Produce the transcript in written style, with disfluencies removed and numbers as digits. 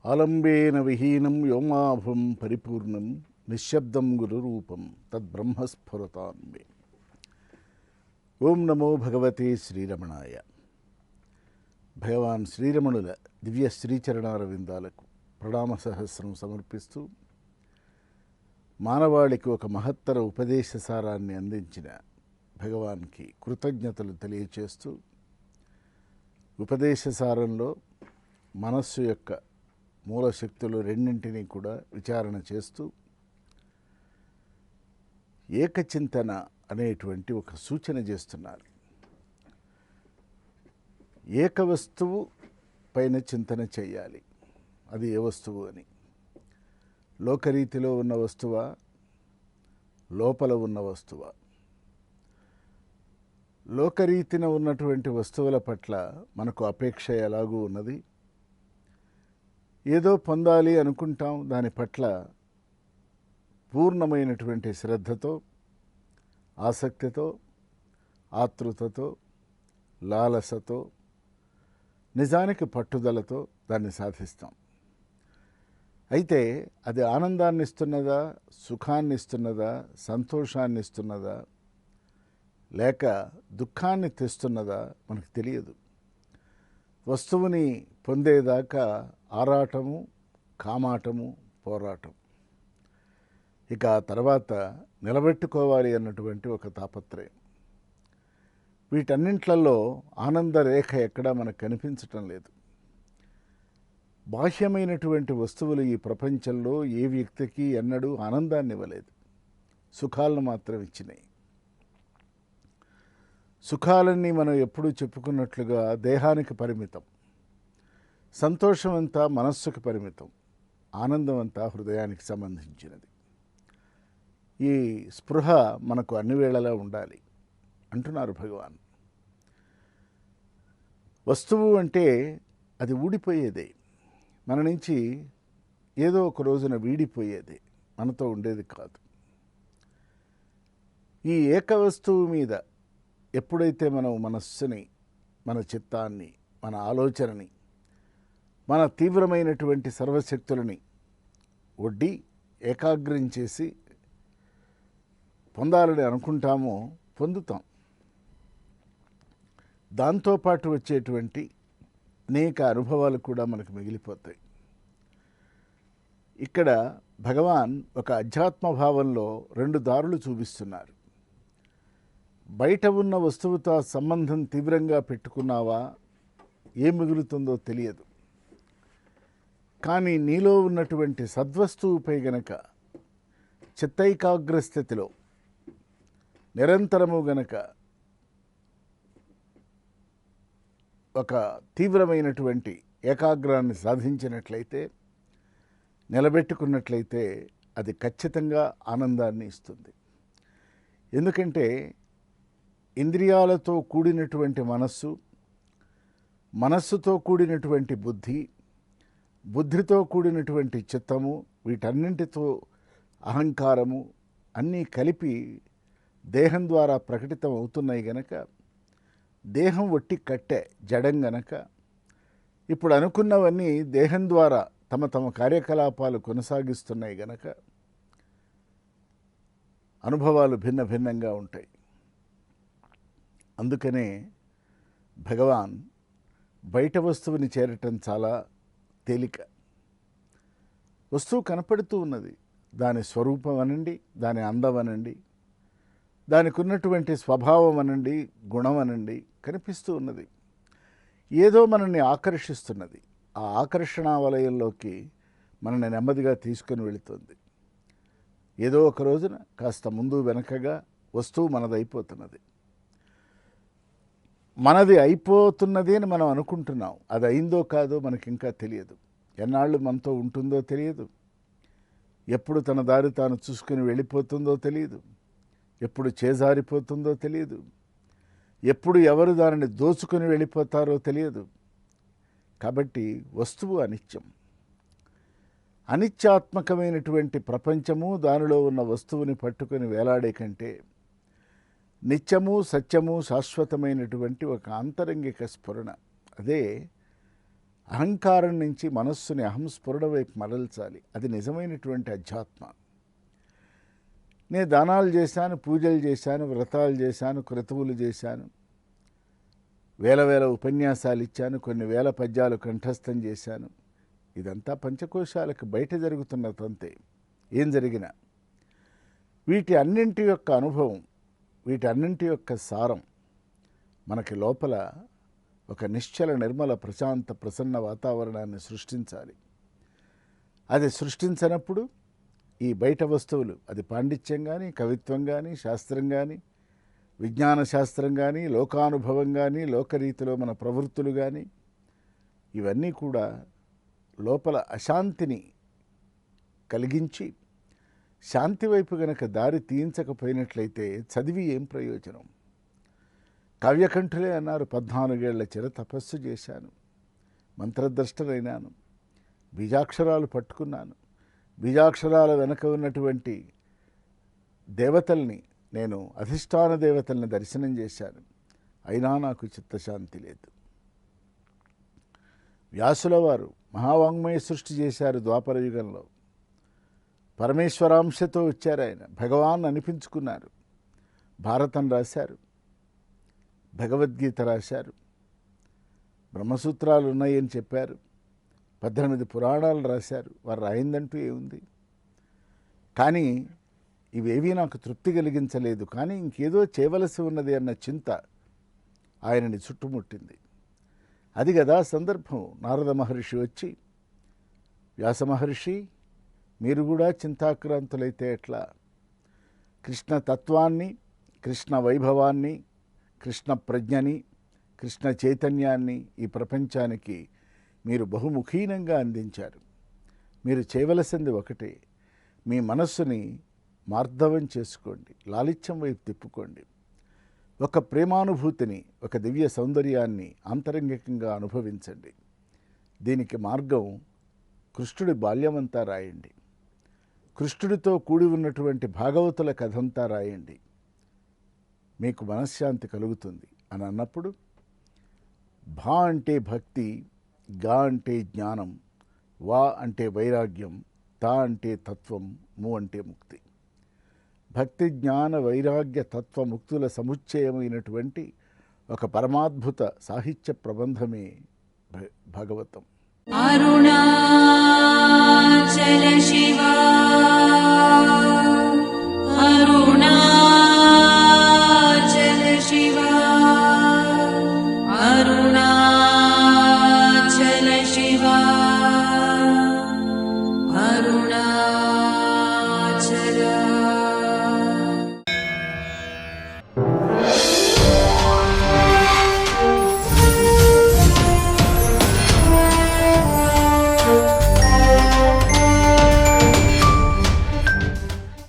ఆలంబేన విహీనం వ్యోమాభం పరిపూర్ణం నిశ్శబ్దం గురురూపం తద్బ్రహ్మస్ఫురతాన్మే. ఓం నమో భగవతే శ్రీరమణాయ. భగవాన్ శ్రీరమణుల దివ్య శ్రీచరణారవిందాలకు ప్రణామ సహస్రం సమర్పిస్తూ మానవాళికి ఒక మహత్తర ఉపదేశ సారాన్ని అందించిన భగవాన్కి కృతజ్ఞతలు తెలియచేస్తూ, ఉపదేశ సారంలో మనస్సు యొక్క మూలశక్తులు రెండింటినీ కూడా విచారణ చేస్తూ ఏకచింతన అనేటువంటి ఒక సూచన చేస్తున్నారు. ఏక వస్తువు పైన చింతన చేయాలి. అది ఏ వస్తువు అని. లోకరీతిలో ఉన్న వస్తువా, లోపల ఉన్న వస్తువా? లోకరీతిన ఉన్నటువంటి వస్తువుల పట్ల మనకు అపేక్ష ఎలాగూ ఉన్నది. ఏదో పొందాలి అనుకుంటాం. దాని పట్ల పూర్ణమైనటువంటి శ్రద్ధతో, ఆసక్తితో, ఆతృతతో, లాలసతో, నిజానికి పట్టుదలతో దాన్ని సాధిస్తాం. అయితే అది ఆనందాన్ని ఇస్తున్నదా, సుఖాన్ని ఇస్తున్నదా, సంతోషాన్ని ఇస్తున్నదా, లేక దుఃఖాన్ని తెస్తున్నదా మనకు తెలియదు. వస్తువుని పొందేదాకా ఆరాటము, కామాటము, పోరాటం. ఇక తర్వాత నిలబెట్టుకోవాలి అన్నటువంటి ఒక తాపత్రయం. వీటన్నింట్లలో ఆనంద రేఖ ఎక్కడా మనకు కనిపించటం లేదు. బాహ్యమైనటువంటి వస్తువులు ఈ ప్రపంచంలో ఏ వ్యక్తికి ఎన్నడూ ఆనందాన్ని ఇవ్వలేదు. సుఖాలను మాత్రం ఇచ్చినాయి. సుఖాలన్నీ మనం ఎప్పుడూ చెప్పుకున్నట్లుగా దేహానికి పరిమితం. సంతోషం అంతా మనస్సుకు పరిమితం. ఆనందం అంతా హృదయానికి సంబంధించినది. ఈ స్పృహ మనకు అన్ని వేళలా ఉండాలి అంటున్నారు భగవాన్. వస్తువు అంటే అది ఊడిపోయేదే, మన నుంచి ఏదో ఒక రోజున వీడిపోయేదే, మనతో ఉండేది కాదు. ఈ ఏక వస్తువు మీద ఎప్పుడైతే మనం మనస్సుని, మన చిత్తాన్ని, మన ఆలోచనని, మన తీవ్రమైనటువంటి సర్వశక్తులని ఒడ్డి ఏకాగ్రం చేసి పొందాలని అనుకుంటామో పొందుతాం. దాంతోపాటు వచ్చేటువంటి అనేక అనుభవాలు కూడా మనకు మిగిలిపోతాయి. ఇక్కడ భగవాన్ ఒక అధ్యాత్మ భావంలో రెండు దారులు చూపిస్తున్నారు. బయట ఉన్న వస్తువుతో సంబంధం తీవ్రంగా పెట్టుకున్నావా, ఏం మిగులుతుందో తెలియదు. కానీ నీలో ఉన్నటువంటి సద్వస్తువుపై గనక చిత్తైకాగ్ర స్థితిలో నిరంతరము గనక ఒక తీవ్రమైనటువంటి ఏకాగ్రాన్ని సాధించినట్లయితే, నిలబెట్టుకున్నట్లయితే అది ఖచ్చితంగా ఆనందాన్ని ఇస్తుంది. ఎందుకంటే ఇంద్రియాలతో కూడినటువంటి మనస్సు, మనస్సుతో కూడినటువంటి బుద్ధి, బుద్ధితో కూడినటువంటి చిత్తము, వీటన్నింటితో అహంకారము అన్నీ కలిపి దేహం ద్వారా ప్రకటితం అవుతున్నాయి గనక, దేహం ఒట్టి కట్టె, జడం గనక ఇప్పుడు అనుకున్నవన్నీ దేహం ద్వారా తమ తమ కార్యకలాపాలు కొనసాగిస్తున్నాయి గనక అనుభవాలు భిన్న భిన్నంగా ఉంటాయి. అందుకనే భగవాన్ బయట వస్తువుని చేరటం చాలా తేలిక. వస్తువు కనపడుతూ ఉన్నది. దాని స్వరూపం అనండి, దాని అందం అనండి, దానికి ఉన్నటువంటి స్వభావం అనండి, గుణం అనండి, కనిపిస్తూ ఉన్నది. ఏదో మనల్ని ఆకర్షిస్తున్నది. ఆ ఆకర్షణ వలయంలోకి మనల్ని నెమ్మదిగా తీసుకొని వెళుతుంది. ఏదో ఒక రోజున కాస్త ముందు వెనకగా వస్తువు మనదైపోతున్నది. మనది అయిపోతున్నది అని మనం అనుకుంటున్నాం. అది అయిందో కాదో మనకి ఇంకా తెలియదు. ఎన్నాళ్ళు మనతో ఉంటుందో తెలియదు. ఎప్పుడు తన దారి తాను చూసుకుని వెళ్ళిపోతుందో తెలియదు. ఎప్పుడు చేజారిపోతుందో తెలియదు. ఎప్పుడు ఎవరు దానిని దోచుకొని వెళ్ళిపోతారో తెలియదు. కాబట్టి వస్తువు అనిత్యం. అనిత్యాత్మకమైనటువంటి ప్రపంచము, దానిలో ఉన్న వస్తువుని పట్టుకొని వేలాడే కంటే నిత్యము, సత్యము, శాశ్వతమైనటువంటి ఒక ఆంతరంగిక స్ఫురణ, అదే అహంకారం నుంచి మనస్సుని అహంస్ఫురణ వైపు మరల్చాలి. అది నిజమైనటువంటి అధ్యాత్మ. నేను దానాలు చేశాను, పూజలు చేశాను, వ్రతాలు చేశాను, క్రతువులు చేశాను, వేల వేల ఉపన్యాసాలు ఇచ్చాను, కొన్ని వేల పద్యాలు కంఠస్థం చేశాను. ఇదంతా పంచకోశాలకు బయట జరుగుతున్న తంతే. ఏం జరిగినా వీటి అన్నింటి యొక్క అనుభవం, వీటి అన్నింటి యొక్క సారం మనకి లోపల ఒక నిశ్చల నిర్మల ప్రశాంత ప్రసన్న వాతావరణాన్ని సృష్టించాలి. అది సృష్టించినప్పుడు ఈ బయట వస్తువులు, అది పాండిత్యం కానీ, కవిత్వం కానీ, శాస్త్రం కానీ, విజ్ఞాన శాస్త్రం కానీ, లోకానుభవం కానీ, లోకరీతిలో మన ప్రవృత్తులు కానీ, ఇవన్నీ కూడా లోపల అశాంతిని కలిగించి శాంతి వైపు గనక దారి తీయించకపోయినట్లయితే చదివి ఏం ప్రయోజనం? కావ్యకంఠులే అన్నారు, 14 ఏళ్ల చిర తపస్సు చేశాను, మంత్రద్రష్టనైనాను, బీజాక్షరాలు పట్టుకున్నాను, బీజాక్షరాల వెనక ఉన్నటువంటి దేవతల్ని, నేను అధిష్టాన దేవతల్ని దర్శనం చేశాను, అయినా నాకు చిత్తశాంతి లేదు. వ్యాసుల వారు మహావాంగ్మయ సృష్టి చేశారు ద్వాపర యుగంలో. పరమేశ్వరాంశతో వచ్చారు ఆయన, భగవాన్ అనిపించుకున్నారు. భారతం రాశారు, భగవద్గీత రాశారు, బ్రహ్మసూత్రాలు ఉన్నాయని చెప్పారు, 18 పురాణాలు రాశారు. వారు రాయిందంటూ ఏముంది? కానీ ఇవేవీ నాకు తృప్తి కలిగించలేదు. కానీ ఇంకేదో చేయవలసి ఉన్నది అన్న చింత ఆయనని చుట్టుముట్టింది. అది కదా సందర్భం. నారద మహర్షి వచ్చి, వ్యాస మహర్షి మీరు కూడా చింతాక్రాంతులైతే ఎట్లా? కృష్ణ తత్వాన్ని, కృష్ణ వైభవాన్ని, కృష్ణ ప్రజ్ఞని, కృష్ణ చైతన్యాన్ని ఈ ప్రపంచానికి మీరు బహుముఖీనంగా అందించారు. మీరు చేయవలసింది ఒకటే, మీ మనస్సుని మార్దవం చేసుకోండి, లాలిత్యం వైపు తిప్పుకోండి. ఒక ప్రేమానుభూతిని, ఒక దివ్య సౌందర్యాన్ని ఆంతరంగికంగా అనుభవించండి. దీనికి మార్గం కృష్ణుడి బాల్యమంతా రాయండి, కృష్ణుడితో కూడి ఉన్నటువంటి భాగవతుల కథంతా రాయండి, మీకు మనశ్శాంతి కలుగుతుంది అని అన్నప్పుడు భా అంటే భక్తి, గా అంటే జ్ఞానం, వా అంటే వైరాగ్యం, తా అంటే తత్వం, ము అంటే ముక్తి. భక్తి జ్ఞాన వైరాగ్య తత్వ ముక్తుల సముచ్చయమైనటువంటి ఒక పరమాద్భుత సాహిత్య ప్రబంధమే భాగవతం. అరుణాచల శివ అరుణా